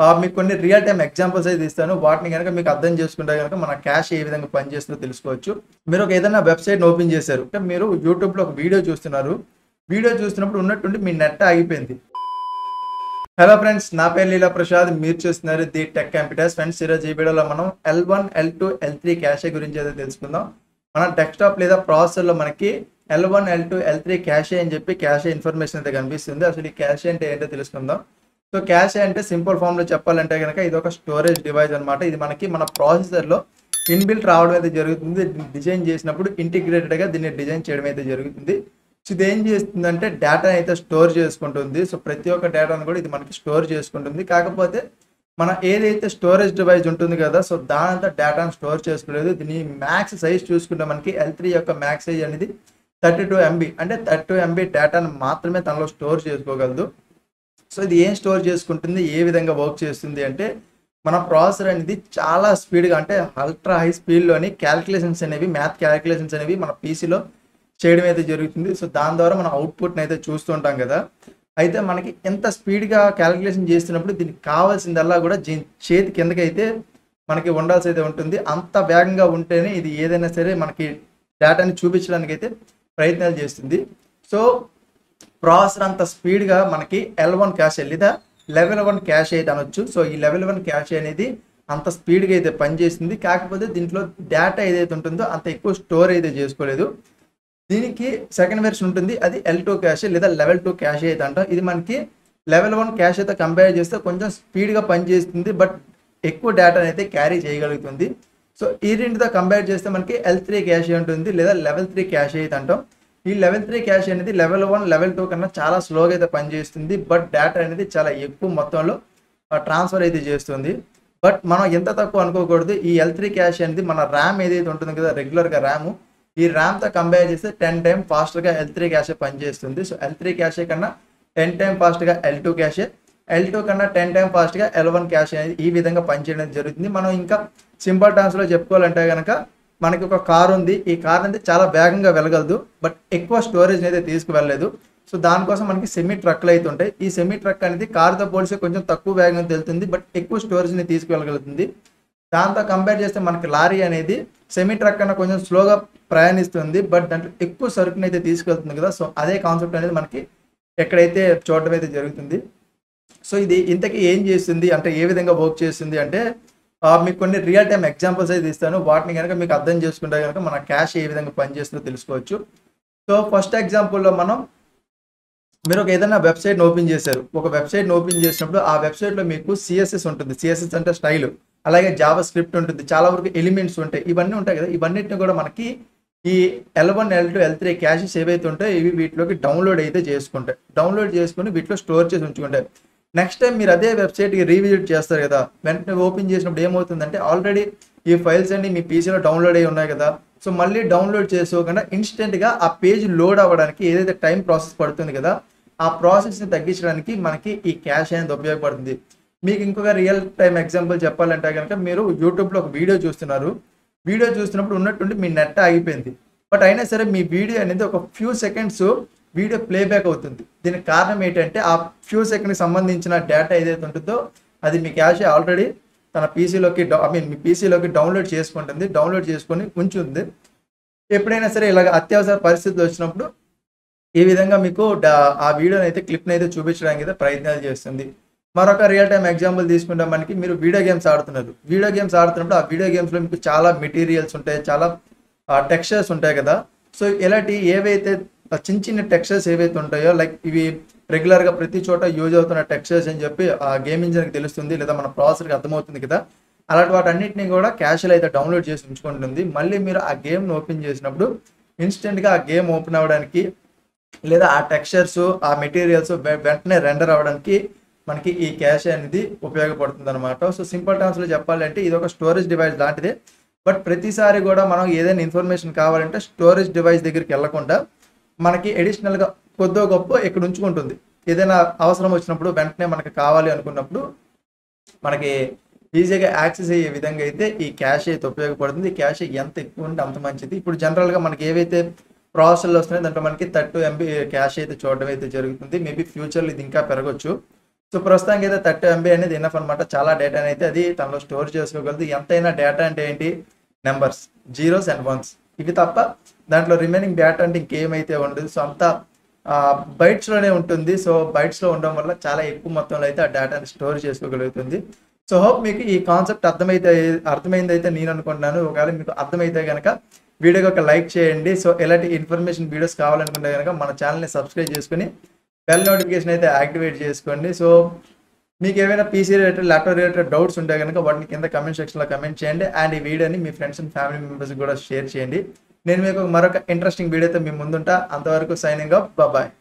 మీకు కొన్ని real time examples అయితే ఇస్తాను. వాటిని గనక మీకు అర్థం చేసుకుంటే గనక మన క్యాష్ ఏ విధంగా పనిచేస్తుందో తెలుసుకోవచ్చు. మీరు ఒక ఏదైనా వెబ్‌సైట్‌ని ఓపెన్ చేశారు. అంటే మీరు యూట్యూబ్‌లో ఒక వీడియో చూస్తున్నారు. వీడియో చూస్తున్నప్పుడు ఉన్నట్టుండి మీ నెట్ ఆగిపోయింది. హలో ఫ్రెండ్స్, నా పేరు లీలా ప్రసాద్. మీరు చూస్తున్నారు ది టెక్ కంప్యూటర్స్. ఫ్రెండ్స్, ఈరోజు ఈ వీడియోలో మనం L1, L2, L3 క్యాషే గురించి అయితే తెలుసుకుందాం. మన డెస్క్‌టాప్ లేదా ప్రాసెసర్‌లో మనకి L1, L2, L3 క్యాషే అని చెప్పి క్యాషే ఇన్ఫర్మేషన్ అయితే కనిపిస్తుంది. అసలు ఈ క్యాషే అంటే ఏంటో తెలుసుకుందాం. సో క్యాషే అంటే సింపుల్ ఫామ్‌లో చెప్పాలంటే గనక ఇది ఒక స్టోరేజ్ డివైస్ అన్నమాట. ఇది మనకి మన ప్రాసెసర్‌లో ఇన్‌బిల్ట్ రావడం అయితే జరుగుతుంది. డిజైన్ చేసినప్పుడు ఇంటిగ్రేటెడ్‌గా దీన్ని డిజైన్ చేయడం అయితే జరుగుతుంది. సో ఇది ఏం చేస్తుందంటే డేటా అయితే స్టోర్ చేసుకుంటుంది. సో ప్రతి ఒక్క డేటాను కూడా ఇది మనకి స్టోర్ చేసుకుంటుంది. కాకపోతే మన ఏదైతే స్టోరేజ్ డివైస్ ఉంటుంది కదా, సో దానంతా డేటాను స్టోర్ చేసుకోలేదు. దీని మ్యాక్స్ సైజ్ చూసుకుంటే మనకి L3 యొక్క మ్యాక్స్ సైజ్ అనేది 32 MB. అంటే 32 MB డేటాను మాత్రమే తనలో స్టోర్ చేసుకోగలదు. సో ఇది ఏం స్టోర్ చేసుకుంటుంది, ఏ విధంగా వర్క్ చేస్తుంది అంటే మన ప్రాసెసర్ అనేది చాలా స్పీడ్గా, అంటే అల్ట్రా హై స్పీడ్లోని క్యాలిక్యులేషన్స్ అనేవి, మ్యాథ్ క్యాలిక్యులేషన్స్ అనేవి మన పీసీలో చేయడం అయితే జరుగుతుంది. సో దాని ద్వారా మనం అవుట్పుట్ని అయితే చూస్తుంటాం కదా. అయితే మనకి ఎంత స్పీడ్గా క్యాలిక్యులేషన్ చేస్తున్నప్పుడు దీనికి కావాల్సిందల్లా కూడా చేతి కిందకైతే మనకి ఉండాల్సి అయితే ఉంటుంది. అంత వేగంగా ఉంటేనే ఇది ఏదైనా సరే మనకి డేటాని చూపించడానికి అయితే ప్రయత్నాలు చేస్తుంది. సో ప్రాసెసర్ అంత స్పీడ్గా మనకి L1 క్యాషే లేదా లెవెల్ 1 క్యాషే అయితే అనొచ్చు. సో ఈ లెవెల్ 1 క్యాషే అనేది అంత స్పీడ్గా అయితే పనిచేస్తుంది. కాకపోతే దీంట్లో డేటా ఏదైతే ఉంటుందో అంత ఎక్కువ స్టోర్ అయితే చేసుకోలేదు. దీనికి సెకండ్ వెర్షన్ ఉంటుంది, అది L2 క్యాషే లేదా లెవెల్ 2 క్యాషే అయితే అంటాం. ఇది మనకి లెవెల్ 1 క్యాష్ అయితే కంపేర్ చేస్తే కొంచెం స్పీడ్గా పనిచేస్తుంది, బట్ ఎక్కువ డేటాని అయితే క్యారీ చేయగలుగుతుంది. సో ఈ రెండుతో కంపేర్ చేస్తే మనకి L3 క్యాషే ఉంటుంది లేదా లెవెల్ 3 క్యాషే అయితే అంటాం. ఈ లెవెల్ 3 క్యాష్ అనేది లెవెల్ 1, లెవెల్ 2 కన్నా చాలా స్లోగా అయితే పనిచేస్తుంది, బట్ డేటా అనేది చాలా ఎక్కువ మొత్తంలో ట్రాన్స్ఫర్ అయితే చేస్తుంది. బట్ మనం ఎంత తక్కువ అనుకోకూడదు. ఈ L3 క్యాష్ అనేది మన ర్యామ్ ఏదైతే ఉంటుంది కదా, రెగ్యులర్గా ర్యామ్, ఈ ర్యామ్తో కంపేర్ చేస్తే 10 టైమ్ ఫాస్ట్గా L3 క్యాషే పనిచేస్తుంది. సో L3 క్యాషే కన్నా 10 టైమ్ ఫాస్ట్గా L2 క్యాషే, L2 కన్నా 10 టైమ్ ఫాస్ట్గా L1 క్యాషే అనేది ఈ విధంగా పనిచేయడం జరుగుతుంది. మనం ఇంకా సింపుల్ టర్మ్స్లో చెప్పుకోవాలంటే కనుక మనకి ఒక కార్ ఉంది. ఈ కార్ అనేది చాలా వేగంగా వెళ్ళగలదు, బట్ ఎక్కువ స్టోరేజ్ అయితే తీసుకువెళ్ళలేదు. సో దానికోసం మనకి సెమీ ట్రక్లు అయితే ఉంటాయి. ఈ సెమీ ట్రక్ అనేది కార్తో పోలిస్తే కొంచెం తక్కువ వేగంగా వెళ్తుంది, బట్ ఎక్కువ స్టోరేజ్ని తీసుకువెళ్ళగలుగుతుంది. దాంతో కంపేర్ చేస్తే మనకి లారీ అనేది సెమీ ట్రక్ కన్నా కొంచెం స్లోగా ప్రయాణిస్తుంది, బట్ దాంట్లో ఎక్కువ సరుకుని అయితే తీసుకెళ్తుంది కదా. సో అదే కాన్సెప్ట్ అనేది మనకి ఎక్కడైతే చూడడం అయితే జరుగుతుంది. సో ఇది ఇంతకీ ఏం చేస్తుంది అంటే ఏ విధంగా వర్క్ చేస్తుంది అంటే మీకు కొన్ని రియల్ టైమ్ ఎగ్జాంపుల్స్ అయితే ఇస్తాను. వాటిని కనుక మీకు అర్థం చేసుకుంటే కనుక మన క్యాష్ ఏ విధంగా పనిచేస్తుందో తెలుసుకోవచ్చు. సో ఫస్ట్ ఎగ్జాంపుల్లో మీరు ఒక ఏదైనా వెబ్సైట్ని ఓపెన్ చేశారు. ఒక వెబ్సైట్ని ఓపెన్ చేసినప్పుడు ఆ వెబ్సైట్లో మీకు CSS ఉంటుంది. CSS అంటే స్టైల్. అలాగే జావా స్క్రిప్ట్ ఉంటుంది. చాలా వరకు ఎలిమెంట్స్ ఉంటాయి. ఇవన్నీ ఉంటాయి కదా. ఇవన్నిటిని కూడా మనకి ఈ L1, L2, L3 క్యాషెస్ ఏవైతే ఉంటాయో ఇవి వీటిలోకి డౌన్లోడ్ అయితే చేసుకుంటాయి. డౌన్లోడ్ చేసుకుని వీటిలో స్టోర్ చేసి ఉంచుకుంటాయి. నెక్స్ట్ టైం మీరు అదే వెబ్సైట్కి రీవిజిట్ చేస్తారు కదా, వెంటనే ఓపెన్ చేసినప్పుడు ఏమవుతుందంటే ఆల్రెడీ ఈ ఫైల్స్ అన్ని మీ పీసీలో డౌన్లోడ్ అయ్యి ఉన్నాయి కదా. సో మళ్ళీ డౌన్లోడ్ చేసుకోకుండా ఇన్స్టెంట్గా ఆ పేజ్ లోడ్ అవ్వడానికి ఏదైతే టైం ప్రాసెస్ పడుతుంది కదా, ఆ ప్రాసెస్ని తగ్గించడానికి మనకి ఈ క్యాష్ అనేది ఉపయోగపడుతుంది. మీకు ఇంకొక రియల్ టైం ఎగ్జాంపుల్ చెప్పాలంటే కనుక మీరు యూట్యూబ్లో ఒక వీడియో చూస్తున్నారు. వీడియో చూస్తున్నప్పుడు ఉన్నట్టుండి మీ నెట్ ఆగిపోయింది, బట్ అయినా సరే మీ వీడియో అనేది ఒక ఫ్యూ సెకండ్స్ వీడియో ప్లేబ్యాక్ అవుతుంది. దీనికి కారణం ఏంటంటే ఆ ఫ్యూ సెకండ్కి సంబంధించిన డేటా ఏదైతే ఉంటుందో అది మీ క్యాషే ఆల్రెడీ తన పీసీలోకి మీ పీసీలోకి డౌన్లోడ్ చేసుకుంటుంది. డౌన్లోడ్ చేసుకొని ఉంచుంది. ఎప్పుడైనా సరే ఇలాగ అత్యవసర పరిస్థితులు వచ్చినప్పుడు ఈ విధంగా మీకు ఆ వీడియోని అయితే క్లిప్ని అయితే చూపించడానికి అయితే ప్రయత్నాలు చేస్తుంది. మరొక రియల్ టైం ఎగ్జాంపుల్ తీసుకుంటే మనకి మీరు వీడియో గేమ్స్ ఆడుతున్నారు. వీడియో గేమ్స్ ఆడుతున్నప్పుడు ఆ వీడియో గేమ్స్లో మీకు చాలా మెటీరియల్స్ ఉంటాయి, చాలా టెక్స్చర్స్ ఉంటాయి కదా. సో ఇలాంటి ఏవైతే చిన్న చిన్న టెక్స్చర్స్ ఏవైతే ఉంటాయో, లైక్ ఇవి రెగ్యులర్గా ప్రతి చోట యూజ్ అవుతున్న టెక్స్చర్స్ అని చెప్పి ఆ గేమ్ ఇంజిన్కి తెలుస్తుంది లేదా మన ప్రాసెసర్కి అర్థమవుతుంది కదా. అలాంటి వాటన్నిటిని కూడా క్యాష్లో అయితే డౌన్లోడ్ చేసి ఉంచుకుంటుంది. మళ్ళీ మీరు ఆ గేమ్ని ఓపెన్ చేసినప్పుడు ఇన్స్టెంట్గా ఆ గేమ్ ఓపెన్ అవ్వడానికి లేదా ఆ టెక్స్చర్స్, ఆ మెటీరియల్స్ వెంటనే రెండర్ అవ్వడానికి మనకి ఈ క్యాష్ అనేది ఉపయోగపడుతుంది అనమాట. సో సింపుల్ టర్మ్స్లో చెప్పాలంటే ఇది ఒక స్టోరేజ్ డివైస్ లాంటిదే. బట్ ప్రతిసారి కూడా మనం ఏదైనా ఇన్ఫర్మేషన్ కావాలంటే స్టోరేజ్ డివైస్ దగ్గరికి వెళ్లకుండా మనకి అడిషనల్గా కొద్దో గొప్ప ఇక్కడ ఉంచుకుంటుంది. ఏదైనా అవసరం వచ్చినప్పుడు వెంటనే మనకి కావాలి అనుకున్నప్పుడు మనకి ఈజీగా యాక్సెస్ అయ్యే విధంగా అయితే ఈ క్యాష్ అయితే ఉపయోగపడుతుంది. ఈ క్యాష్ ఎంత ఎక్కువ ఉంటే అంత మంచిది. ఇప్పుడు జనరల్గా మనకి ఏవైతే ప్రాసెస్లో వస్తున్నాయో దాంట్లో మనకి 32 MB క్యాష్ అయితే చూడడం అయితే జరుగుతుంది. మేబీ ఫ్యూచర్లో ఇది ఇంకా పెరగచ్చు. సో ప్రస్తుతానికి అయితే 30 MB అనేది ఇనఫ్ అనమాట. చాలా డేటాని అయితే అది తనలో స్టోర్ చేసుకోగలదు. ఎంతైనా డేటా అంటే ఏంటి, నెంబర్స్, జీరోస్ అండ్ వన్స్, ఇవి తప్ప దాంట్లో రిమైనింగ్ డేటా అంటే ఇంకేమైతే ఉండదు. సో అంతా బైట్స్లోనే ఉంటుంది. సో బైట్స్లో ఉండడం వల్ల చాలా ఎక్కువ మొత్తంలో అయితే ఆ డేటాని స్టోర్ చేసుకోగలుగుతుంది. సో హోప్ మీకు ఈ కాన్సెప్ట్ అర్థమైందైతే నేను అనుకుంటున్నాను. ఒకవేళ మీకు అర్థమైతే కనుక వీడియోకి ఒక లైక్ చేయండి. సో ఇలాంటి ఇన్ఫర్మేషన్ వీడియోస్ కావాలనుకుంటే కనుక మన ఛానల్ని సబ్స్క్రైబ్ చేసుకుని బెల్ నోటిఫికేషన్ అయితే యాక్టివేట్ చేసుకోండి. సో మీకు ఏమైనా PC related, laptop related doubts ఉంటే కనుక వాటిని కింద కమెంట్ సెక్షన్లో కమెంట్ చేయండి. అండ్ ఈ వీడియోని మీ ఫ్రెండ్స్ అండ్ ఫ్యామిలీ మెంబర్స్ కూడా షేర్ చేయండి. నేను మీకు మరొక ఇంట్రెస్టింగ్ వీడియోతో మీ ముందుంటా. అంతవరకు సైనింగ్ ఆఫ్, బాయ్.